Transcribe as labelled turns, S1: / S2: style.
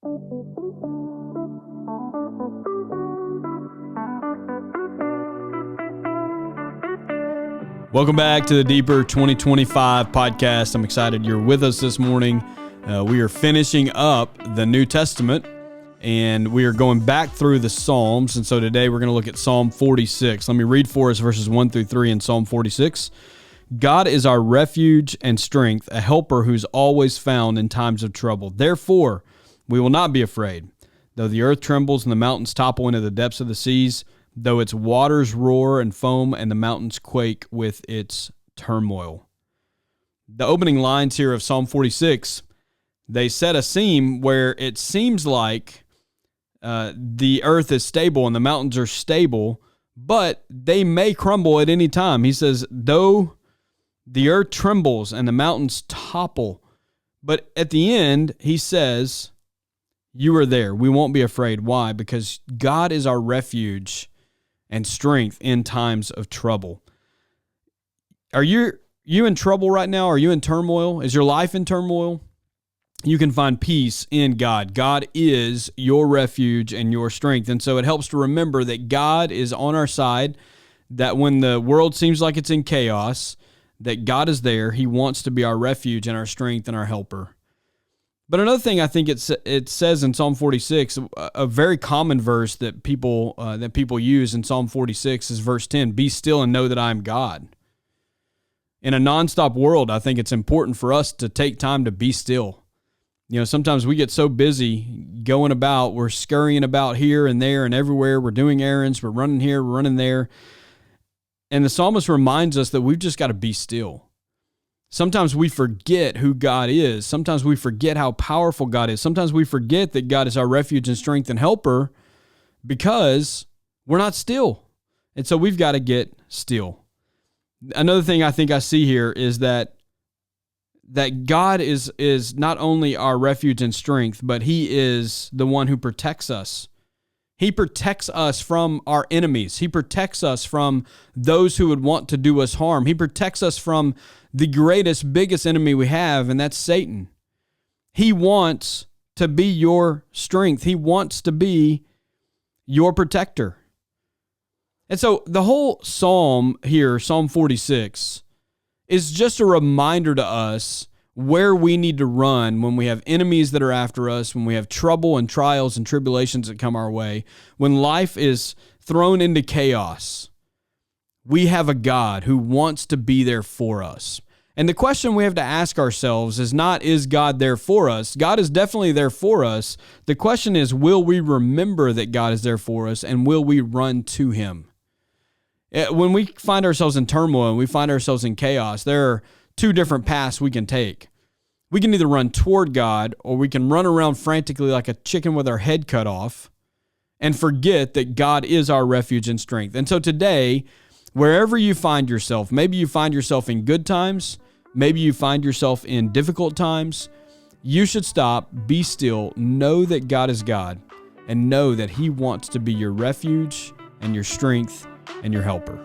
S1: Welcome back to the Deeper 2025 podcast. I'm excited you're with us this morning. We are finishing up the New Testament, and we are going back through the Psalms. And so today we're going to look at Psalm 46. Let me read for us verses 1 through 3 in Psalm 46. God is our refuge and strength, a helper who's always found in times of trouble. Therefore, we will not be afraid. Though the earth trembles and the mountains topple into the depths of the seas, though its waters roar and foam and the mountains quake with its turmoil. The opening lines here of Psalm 46, they set a scene where it seems like the earth is stable and the mountains are stable, but they may crumble at any time. He says, though the earth trembles and the mountains topple, but at the end, he says, you are there. We won't be afraid. Why? Because God is our refuge and strength in times of trouble. Are you in trouble right now? Are you in turmoil? Is your life in turmoil? You can find peace in God. God is your refuge and your strength. And so it helps to remember that God is on our side, that when the world seems like it's in chaos, that God is there. He wants to be our refuge and our strength and our helper. But another thing I think it says in Psalm 46, a very common verse that people use in Psalm 46 is verse 10, be still and know that I am God. In a nonstop world, I think it's important for us to take time to be still. You know, sometimes we get so busy going about, we're scurrying about here and there and everywhere. We're doing errands, we're running here, we're running there. And the psalmist reminds us that we've just got to be still. Sometimes we forget who God is. Sometimes we forget how powerful God is. Sometimes we forget that God is our refuge and strength and helper because we're not still. And so we've got to get still. Another thing I think I see here is that God is not only our refuge and strength, but He is the one who protects us. He protects us from our enemies. He protects us from those who would want to do us harm. He protects us from the greatest, biggest enemy we have, and that's Satan. He wants to be your strength. He wants to be your protector. And so the whole psalm here, Psalm 46, is just a reminder to us where we need to run when we have enemies that are after us, when we have trouble and trials and tribulations that come our way, when life is thrown into chaos. We have a God who wants to be there for us. And the question we have to ask ourselves is not, is God there for us? God is definitely there for us. The question is, will we remember that God is there for us, and will we run to Him? When we find ourselves in turmoil and we find ourselves in chaos, there are two different paths we can take. We can either run toward God, or we can run around frantically like a chicken with our head cut off and forget that God is our refuge and strength. And so today, wherever you find yourself, maybe you find yourself in good times, maybe you find yourself in difficult times, you should stop, be still, know that God is God, and know that He wants to be your refuge and your strength and your helper.